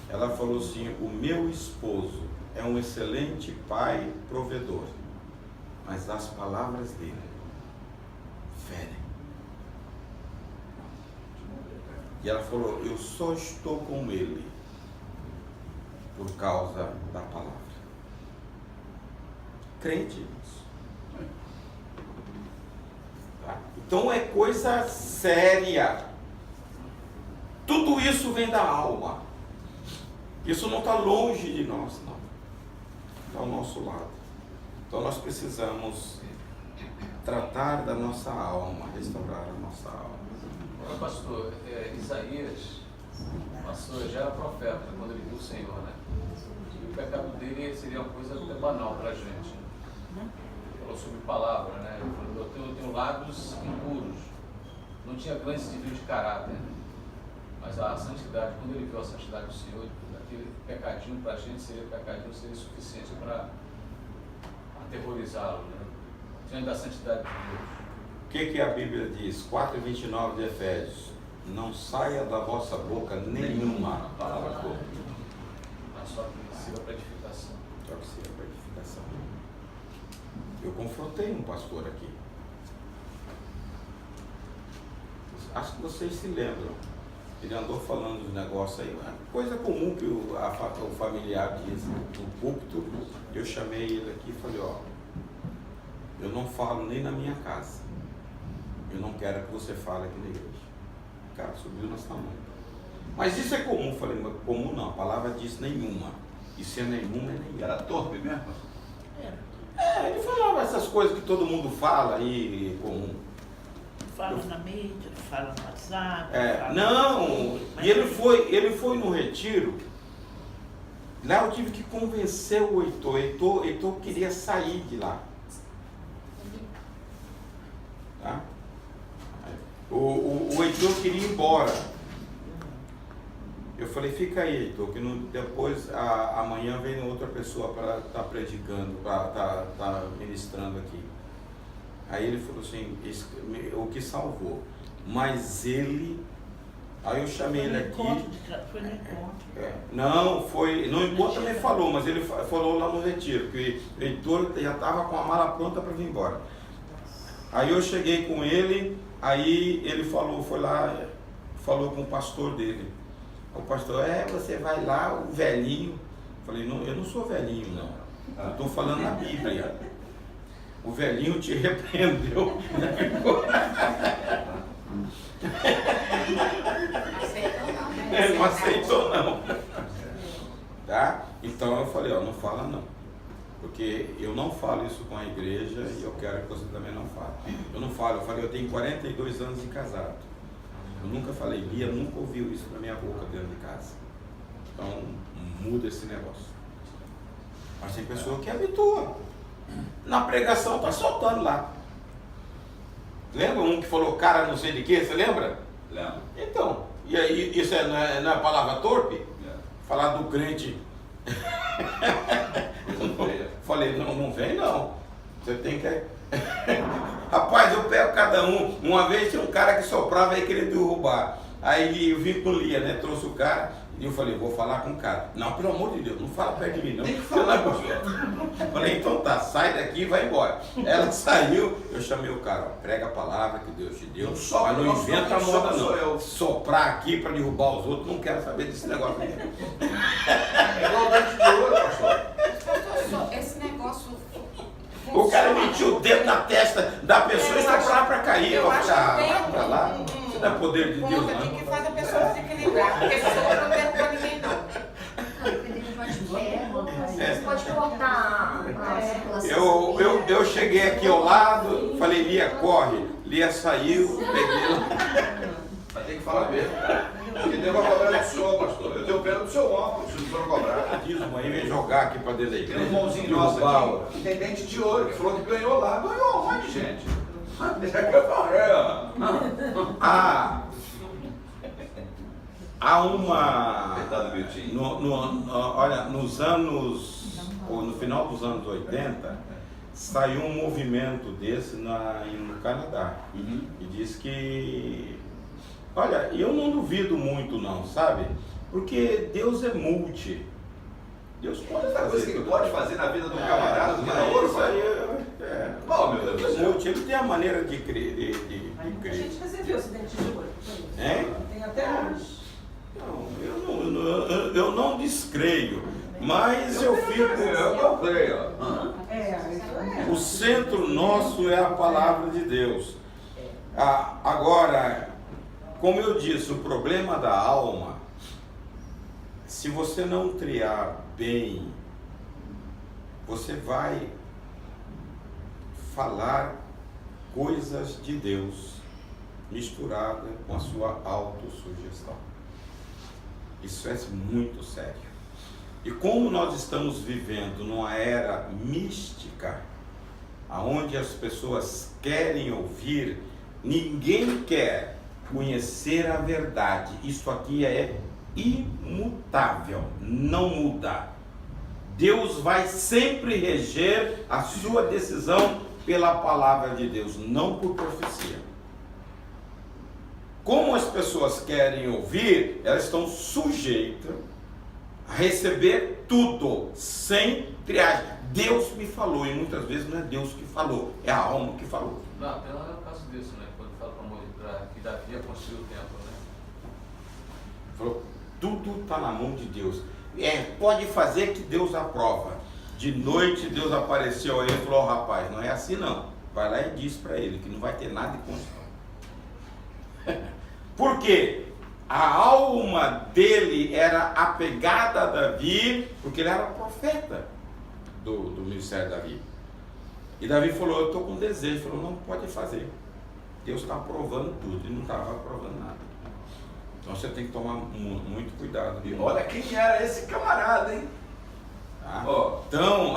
Ela falou assim: o meu esposo é um excelente pai provedor, mas as palavras dele ferem. E ela falou: eu só estou com ele por causa da palavra. Crente nisso. Tá? Então é coisa séria. Tudo isso vem da alma. Isso não está longe de nós, não. está ao nosso lado. Então nós precisamos tratar da nossa alma, restaurar a nossa alma. Olha, pastor, Isaías, pastor, já era profeta quando ele viu o Senhor, né? E o pecado dele seria uma coisa até banal para a gente. Ele falou sobre palavra, né? Ele falou, eu tenho lábios impuros. Não tinha grandes desvios de caráter. Mas a santidade, quando ele viu a santidade do Senhor, aquele pecadinho para a gente seria suficiente para aterrorizá-lo, né? Diante da santidade de Deus. O que a Bíblia diz? 4:29 de Efésios. Não saia da vossa boca nenhuma palavra torpe. Mas só que sirva para edificação. Só que sirva para edificação. Eu confrontei um pastor aqui. Acho que vocês se lembram. Ele andou falando dos negócios aí, uma coisa comum que o familiar diz no púlpito. Eu chamei ele aqui e falei, ó, eu não falo nem na minha casa. Eu não quero que você fale aqui na igreja. O cara subiu nessa mão. Mas isso é comum. Eu falei, mas comum não, a palavra diz nenhuma. E se é nenhuma, é nenhuma. Era torpe mesmo? Ele falava essas coisas que todo mundo fala aí, comum. Fala na mídia, fala no WhatsApp. fala Não, no... e ele foi no retiro. Lá eu tive que convencer o Heitor queria sair de lá. Tá? O Heitor queria ir embora. Eu falei, fica aí, Heitor, que depois amanhã vem outra pessoa para estar predicando, para estar ministrando aqui. Aí ele falou assim, o que salvou. Mas ele... Aí eu chamei ele aqui. Foi no encontro. Não, foi. No encontro também falou, mas ele falou lá no retiro, que o Heitor já estava com a mala pronta para vir embora. Aí eu cheguei com ele, aí ele falou, foi lá, falou com o pastor dele. O pastor, você vai lá, o velhinho. Eu falei, não, eu não sou velhinho, não. Eu estou falando na Bíblia. O velhinho te repreendeu. Ele não aceitou não. Tá? Então eu falei, não fala não. Porque eu não falo isso com a igreja e eu quero que você também não fale. Eu não falo, eu falei, eu tenho 42 anos de casado. Eu nunca falei, Lia nunca ouviu isso na minha boca dentro de casa. Então muda esse negócio. Mas tem pessoa que habitua. Na pregação tá soltando lá. Lembra um que falou cara não sei de quê? Você lembra? Lembro. Então, e aí isso não é palavra torpe? Falar do crente. Falei, não vem não. Você tem que... Rapaz, eu pego cada um. Uma vez tinha um cara que soprava e queria derrubar. Aí eu vim com Lia, né? Trouxe o cara. E eu falei, vou falar com o cara. Não, pelo amor de Deus, não fala perto de mim, não. Tem que falar, Falei, então tá, sai daqui e vai embora. Ela saiu, eu chamei o cara, ó, prega a palavra que Deus te deu, mas não inventa a moda não. Soprar aqui para derrubar os outros, não quero saber desse negócio mesmo. É igualdade de ouro, pastor. Pastor, esse negócio... O cara metiu o dedo na testa da pessoa e soprar para cair. Eu acho que tem vai pra lá. Isso não é poder de Deus, ponto aqui não. que faz a pessoa se equilibrar, porque sopro não derruba ninguém, não. Você pode cortar a circulação. Eu cheguei aqui ao lado, falei, Lia, corre. Lia saiu, peguei ela. Mas tem que falar mesmo. Porque Deus vai cobrar do senhor, pastor. Eu tenho pena do seu ombro, se não for cobrar. Dízimo aí, vem jogar aqui para dentro da Tem um igreja. irmãozinho nosso aqui, que tem dente de ouro, que falou que ganhou lá. Ganhou um monte de gente. Deixa que eu falei, ó. Há uma... Coitado do Miltinho. Olha, nos anos, ou no final dos anos 80, saiu um movimento desse no Canadá. E diz que... Olha, eu não duvido muito não, sabe? Porque Deus é multi. Deus pode Tanta fazer coisa que ele tudo. pode fazer na vida do camarada, do Mas outro, isso aí Oh, meu Deus do céu. multi, ele tem a maneira de crer. A gente recebeu esse dente de ouro. Tem até hoje. Não, eu não descreio, mas eu fico... Eu creio, ó. O centro nosso é a palavra de Deus. Agora, como eu disse, o problema da alma, se você não triar bem você vai falar coisas de Deus misturada com a sua autossugestão. Isso é muito sério. E como nós estamos vivendo numa era mística, onde as pessoas querem ouvir, ninguém quer conhecer a verdade. Isso aqui é imutável, não muda. Deus vai sempre reger a sua decisão pela palavra de Deus, não por profecia. Como as pessoas querem ouvir, elas estão sujeitas a receber tudo, sem triagem. Deus me falou, e muitas vezes não é Deus que falou, é a alma que falou. Não, até lá é o caso disso, né? Quando fala para que Davi ia construir o templo, né? Falou, tudo está na mão de Deus. Pode fazer que Deus aprova. De noite Deus apareceu a ele e falou, rapaz, não é assim não. Vai lá e diz para ele que não vai ter nada de construção. Por quê? A alma dele era apegada a Davi, porque ele era profeta do ministério de Davi. E Davi falou, eu estou com desejo. Ele falou, não pode fazer. Deus está aprovando tudo, e não estava aprovando nada. Então você tem que tomar muito cuidado. E olha quem era esse camarada, hein? Tá? Oh. Então,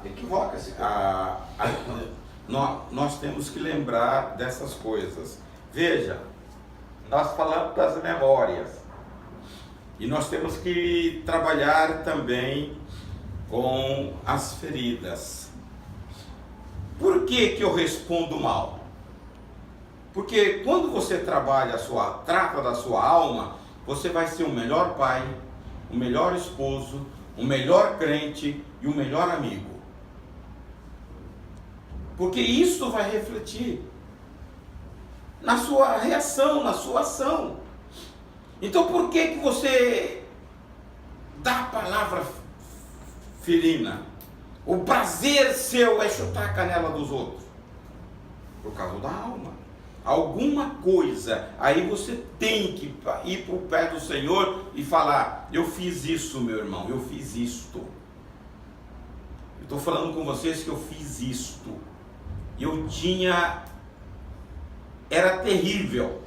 equivoca-se. Nós temos que lembrar dessas coisas. Veja, nós falamos das memórias. E nós temos que trabalhar também com as feridas. Por que eu respondo mal? Porque quando você trata da sua alma, você vai ser o melhor pai, o melhor esposo, o melhor crente e o melhor amigo. Porque isso vai refletir na sua reação, na sua ação. Então por que você dá a palavra ferina? O prazer seu é chutar a canela dos outros. Por causa da alma. Alguma coisa, aí você tem que ir para o pé do Senhor e falar, eu fiz isso, meu irmão, eu fiz isto. Eu estou falando com vocês que eu fiz isto. Era terrível.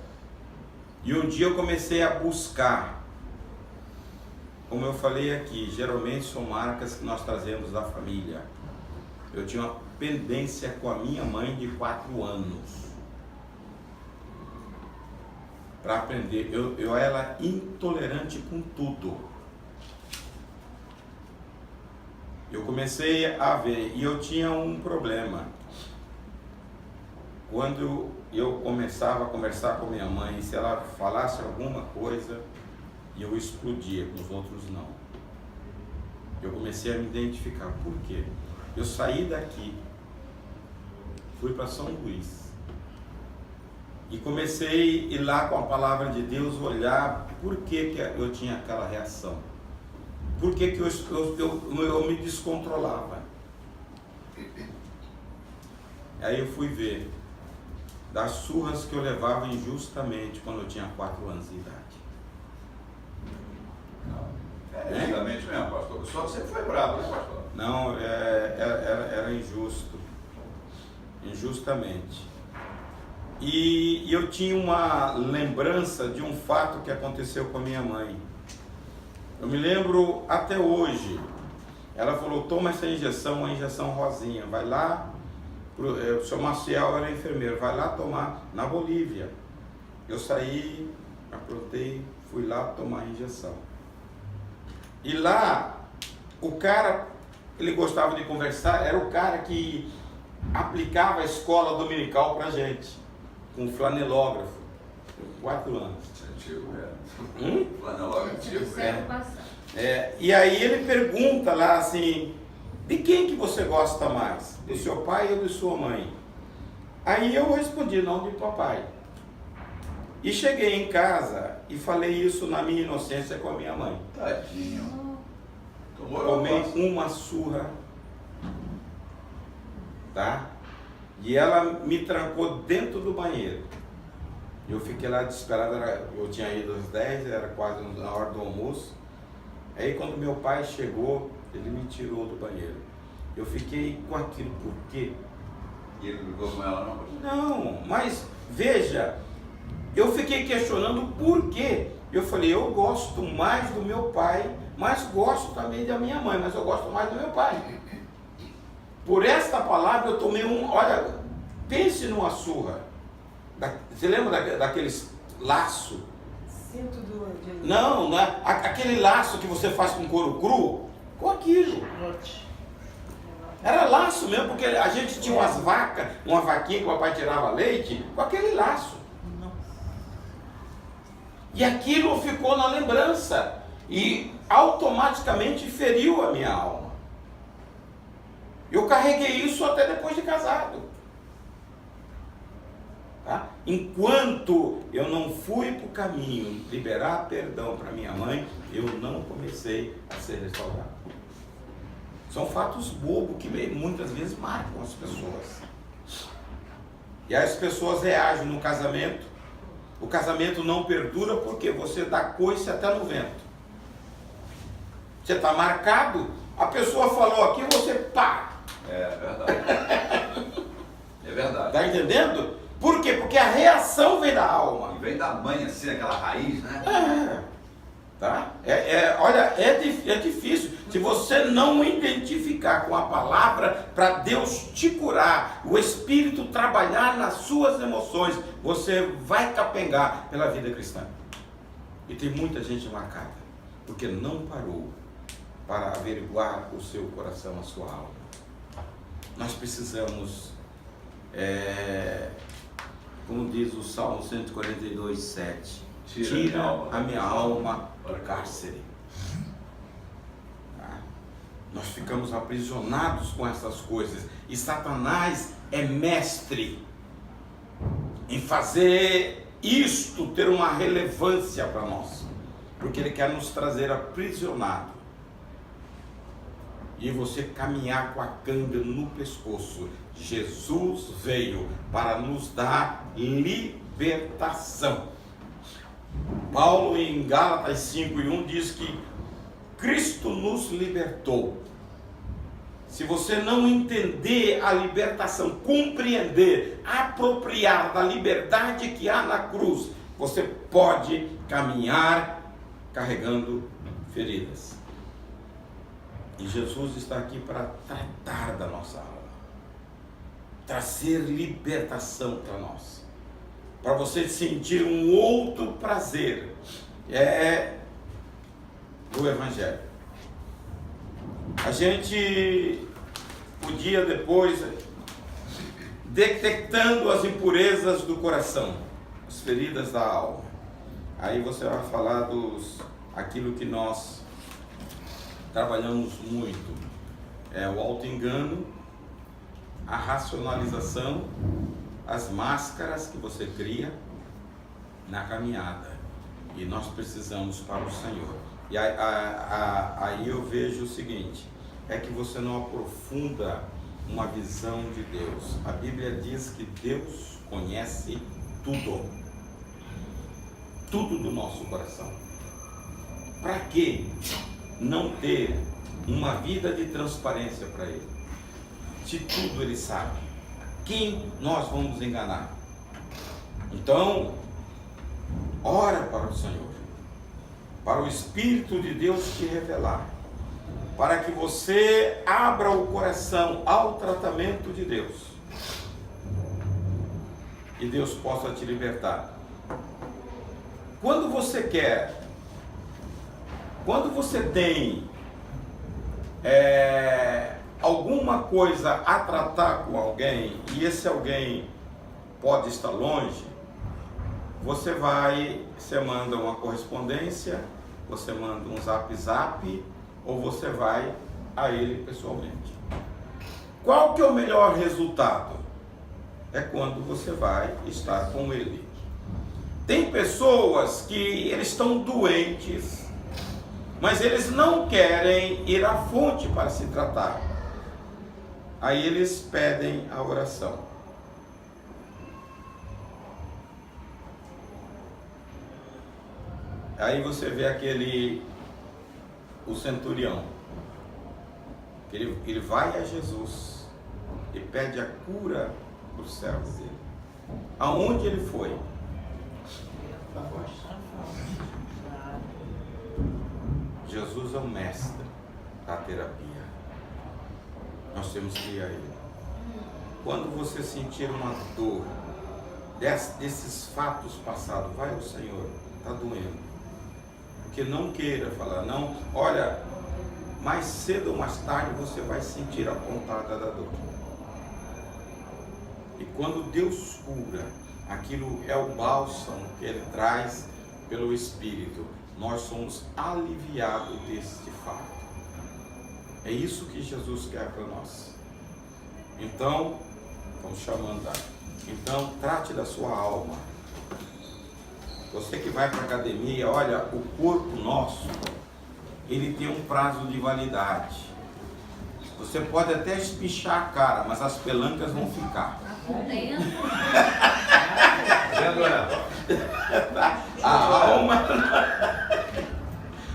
E um dia eu comecei a buscar. Como eu falei aqui, geralmente são marcas que nós trazemos da família. Eu tinha uma pendência com a minha mãe de 4 anos. Para aprender, eu era intolerante com tudo. Eu comecei a ver, e eu tinha um problema. Quando eu começava a conversar com minha mãe, se ela falasse alguma coisa, eu explodia, com os outros não. Eu comecei a me identificar. Por quê? Eu saí daqui, fui para São Luís, e comecei a ir lá com a palavra de Deus, olhar por que eu tinha aquela reação. Por que eu me descontrolava. Aí eu fui ver das surras que eu levava injustamente quando eu tinha 4 anos de idade. Injustamente mesmo, pastor. Só você foi bravo, né, pastor? Não, era injusto. Injustamente. E eu tinha uma lembrança de um fato que aconteceu com a minha mãe. Eu me lembro até hoje. Ela falou, toma essa injeção, uma injeção rosinha. Vai lá, o seu Maciel era enfermeiro, vai lá tomar na Bolívia. Eu saí, aprontei, fui lá tomar a injeção. E lá, o cara, ele gostava de conversar, era o cara que aplicava a escola dominical pra gente. Com flanelógrafo, 4 anos. Antigo, Flanelógrafo antigo, e aí ele pergunta lá assim, de quem que você gosta mais? Do seu pai ou de sua mãe? Aí eu respondi, não, de papai. E cheguei em casa e falei isso na minha inocência com a minha mãe. Tadinho. Tomei uma surra, tá? E ela me trancou dentro do banheiro. Eu fiquei lá desesperado, eu tinha ido às 10, era quase na hora do almoço. Aí quando meu pai chegou, ele me tirou do banheiro. Eu fiquei com aquilo, por quê? E ele brigou com ela, não? Não, mas veja, eu fiquei questionando o porquê. Eu falei, eu gosto mais do meu pai, mas gosto também da minha mãe, mas eu gosto mais do meu pai. Por esta palavra eu tomei olha, pense numa surra. Você lembra daqueles laço? Cinto do... Não, né? Aquele laço que você faz com couro cru, com aquilo. Era laço mesmo, porque a gente tinha umas vacas, uma vaquinha que o papai tirava leite, com aquele laço. E aquilo ficou na lembrança e automaticamente feriu a minha alma. Eu carreguei isso até depois de casado. Tá? Enquanto eu não fui para o caminho liberar perdão para minha mãe, eu não comecei a ser restaurado. São fatos bobos que muitas vezes marcam as pessoas. E aí as pessoas reagem no casamento. O casamento não perdura porque você dá coice até no vento. Você está marcado, a pessoa falou aqui, você pá. É verdade. É verdade. Está entendendo? Por quê? Porque a reação vem da alma. E vem da mãe assim, aquela raiz, né? Tá? Olha, é difícil. Se você não identificar com a palavra para Deus te curar, o Espírito trabalhar nas suas emoções, você vai capengar pela vida cristã. E tem muita gente marcada, porque não parou para averiguar o seu coração, a sua alma. Nós precisamos, como diz o Salmo 142, 7, tira a minha alma do cárcere. Tá? Nós ficamos aprisionados com essas coisas. E Satanás é mestre em fazer isto ter uma relevância para nós. Porque ele quer nos trazer aprisionado. E você caminhar com a canga no pescoço. Jesus veio para nos dar libertação. Paulo em Gálatas 5:1 diz que Cristo nos libertou. Se você não entender a libertação, compreender, apropriar da liberdade que há na cruz, você pode caminhar carregando feridas. E Jesus está aqui para tratar da nossa alma, trazer libertação para nós, para você sentir um outro prazer do Evangelho. A gente podia depois, detectando as impurezas do coração, as feridas da alma, aí você vai falar aquilo que nós trabalhamos muito, o auto-engano, a racionalização, as máscaras que você cria na caminhada. E nós precisamos para o Senhor. E aí eu vejo o seguinte, é que você não aprofunda uma visão de Deus. A Bíblia diz que Deus conhece tudo. Tudo do nosso coração. Para que não ter uma vida de transparência para Ele? Se tudo Ele sabe, quem nós vamos enganar? Então, ora para o Senhor, para o Espírito de Deus te revelar, para que você abra o coração ao tratamento de Deus e Deus possa te libertar. Quando você tem alguma coisa a tratar com alguém, e esse alguém pode estar longe, você manda uma correspondência, você manda um zap, ou você vai a ele pessoalmente. Qual que é o melhor resultado? É quando você vai estar com ele. Tem pessoas que eles estão doentes, mas eles não querem ir à fonte para se tratar. Aí eles pedem a oração. Aí você vê o centurião, Ele vai a Jesus e pede a cura para os servos dele. Aonde ele foi? Jesus é o mestre da terapia. Nós temos que ir a ele. Quando você sentir uma dor desses fatos passados, vai ao Senhor, está doendo. Porque não queira falar, não, olha, mais cedo ou mais tarde você vai sentir a pontada da dor. E quando Deus cura, aquilo é o bálsamo que Ele traz pelo Espírito. Nós somos aliviados deste fato. É isso que Jesus quer para nós. Então, vamos chamando. Então, trate da sua alma. Você que vai para a academia, olha, o corpo nosso, ele tem um prazo de validade. Você pode até espichar a cara, mas as pelancas vão ficar. A alma.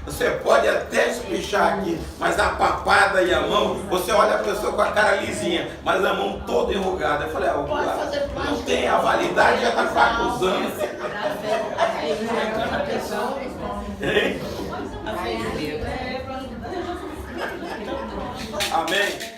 Você pode até espichar aqui, mas a papada e a mão, você olha a pessoa com a cara lisinha, mas a mão toda enrugada. Eu falei, não tem a validade, já está fracusando. Amém?